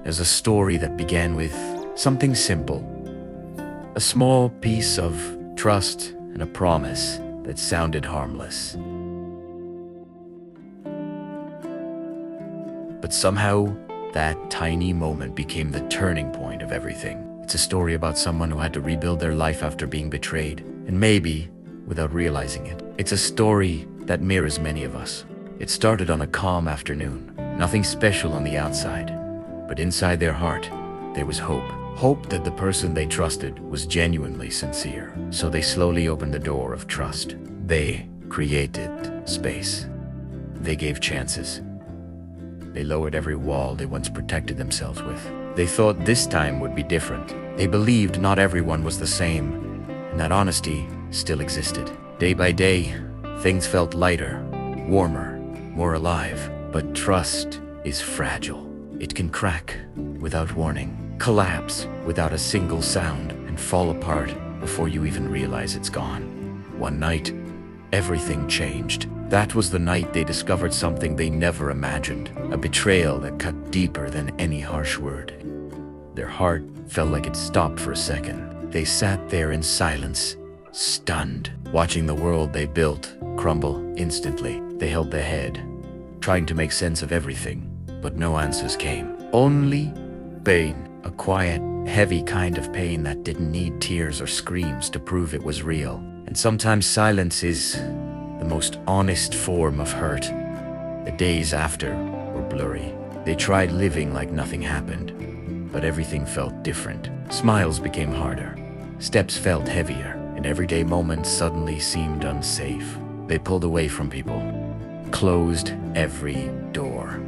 is a story that began with something simple. A small piece of trust and a promise that sounded harmless. But somehow, that tiny moment became the turning point of everything. It's a story about someone who had to rebuild their life after being betrayed, and maybe without realizing it. It's a story that mirrors many of us. It started on a calm afternoon. Nothing special on the outside, but inside their heart, there was hope. Hope that the person they trusted was genuinely sincere. So they slowly opened the door of trust. They created space. They gave chances. They lowered every wall they once protected themselves with. They thought this time would be different. They believed not everyone was the same, and that honesty still existed. Day by day, things felt lighter, warmer, more alive. But trust is fragile. It can crack without warning, collapse without a single sound, and fall apart before you even realize it's gone. One night, everything changed. That was the night they discovered something they never imagined, a betrayal that cut deeper than any harsh word. Their heart felt like it stopped for a second. They sat there in silence, stunned, watching the world they built crumble instantly. They held their head, trying to make sense of everything, but no answers came. Only pain, a quiet, heavy kind of pain that didn't need tears or screams to prove it was real. And sometimes silence is the most honest form of hurt. The days after were blurry. They tried living like nothing happened, but everything felt different. Smiles became harder, steps felt heavier, and everyday moments suddenly seemed unsafe. They pulled away from people, closed every door,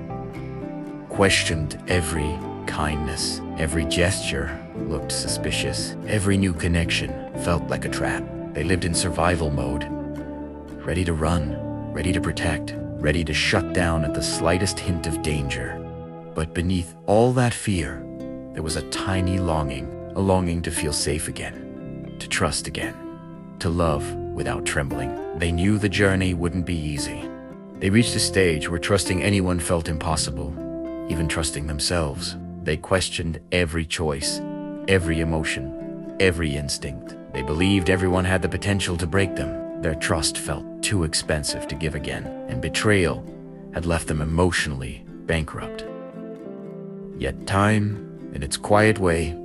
questioned every kindness. Every gesture looked suspicious. Every new connection felt like a trap. They lived in survival mode, ready to run, ready to protect, ready to shut down at the slightest hint of danger. But beneath all that fear, there was a tiny longing, a longing to feel safe again, to trust again, to love without trembling. They knew the journey wouldn't be easy. They reached a stage where trusting anyone felt impossible, even trusting themselves. They questioned every choice, every emotion, every instinct. They believed everyone had the potential to break them. Their trust felt too expensive to give again, and betrayal had left them emotionally bankrupt. Yet time, in its quiet way,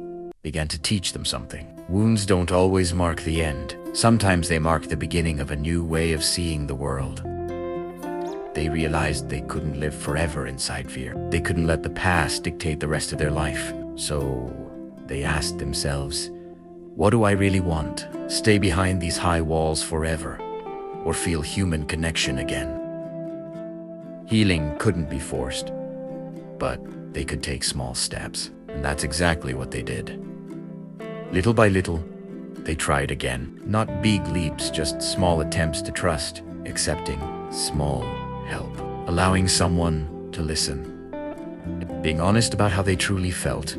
began to teach them something. Wounds don't always mark the end. Sometimes they mark the beginning of a new way of seeing the world. They realized they couldn't live forever inside fear. They couldn't let the past dictate the rest of their life. So they asked themselves, what do I really want? Stay behind these high walls forever, or feel human connection again? Healing couldn't be forced, but they could take small steps, and that's exactly what they did. Little by little, they tried again. Not big leaps, just small attempts to trust, accepting small help, allowing someone to listen, being honest about how they truly felt.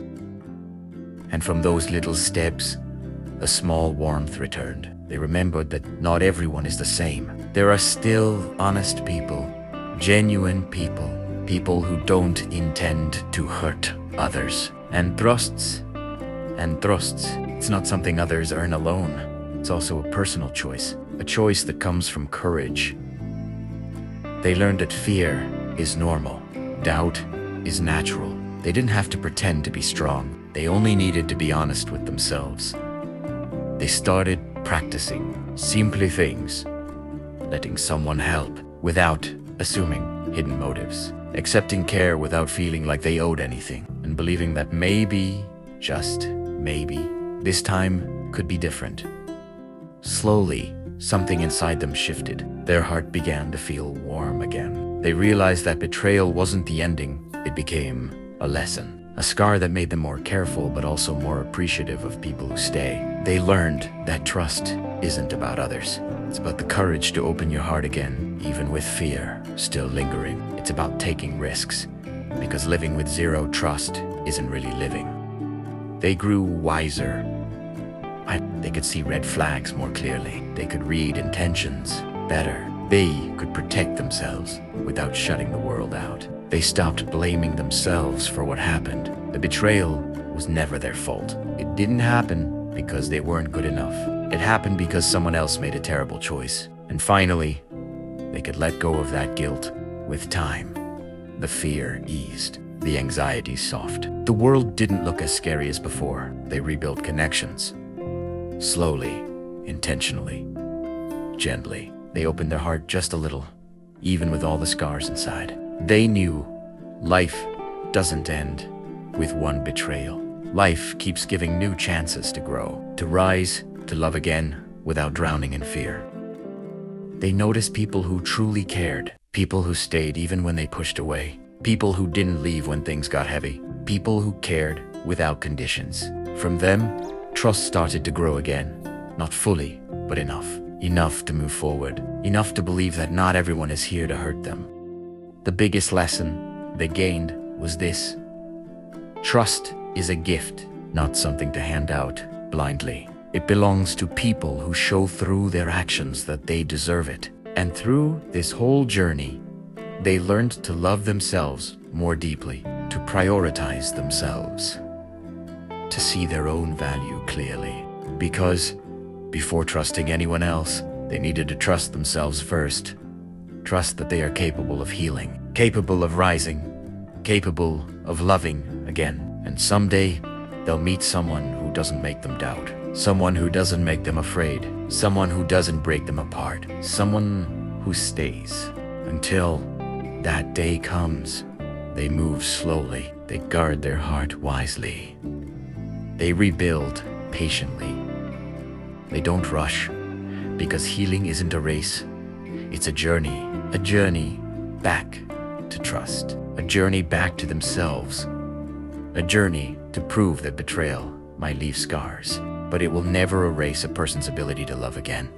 And from those little steps, a small warmth returned. They remembered that not everyone is the same. There are still honest people, genuine people, people who don't intend to hurt others. And thrusts, it's not something others earn alone. It's also a personal choice, a choice that comes from courage. They learned that fear is normal, doubt is natural. They didn't have to pretend to be strong. They only needed to be honest with themselves. They started practicing simple things, letting someone help without assuming hidden motives, accepting care without feeling like they owed anything, and believing that maybe, just maybe, this time could be different. Slowly, something inside them shifted. Their heart began to feel warm again. They realized that betrayal wasn't the ending. It became a lesson, a scar that made them more careful but also more appreciative of people who stay. They learned that trust isn't about others. It's about the courage to open your heart again, even with fear still lingering. It's about taking risks, because living with zero trust isn't really living. They grew wiser. They could see red flags more clearly. They could read intentions better. they could protect themselves without shutting the world out. They stopped blaming themselves for what happened. The betrayal was never their fault. It didn't happen because they weren't good enough. It happened because someone else made a terrible choice. And finally, they could let go of that guilt. With time, the fear eased, the anxiety softened. The world didn't look as scary as before. They rebuilt connections. Slowly, intentionally, gently. They opened their heart just a little, even with all the scars inside. They knew life doesn't end with one betrayal. Life keeps giving new chances to grow, to rise, to love again without drowning in fear. They noticed people who truly cared, people who stayed even when they pushed away, people who didn't leave when things got heavy, people who cared without conditions. From them, trust started to grow again, not fully, but enough. Enough to move forward, enough to believe that not everyone is here to hurt them. The biggest lesson they gained was this: trust is a gift, not something to hand out blindly. It belongs to people who show through their actions that they deserve it. And through this whole journey, they learned to love themselves more deeply, to prioritize themselves, to see their own value clearly. Because before trusting anyone else, they needed to trust themselves first. Trust that they are capable of healing, capable of rising, capable of loving again. And someday, they'll meet someone who doesn't make them doubt, someone who doesn't make them afraid, someone who doesn't break them apart, someone who stays. Until that day comes, they move slowly, they guard their heart wisely. They rebuild patiently. They don't rush, because healing isn't a race. It's a journey back to trust, a journey back to themselves, a journey to prove that betrayal might leave scars, but it will never erase a person's ability to love again.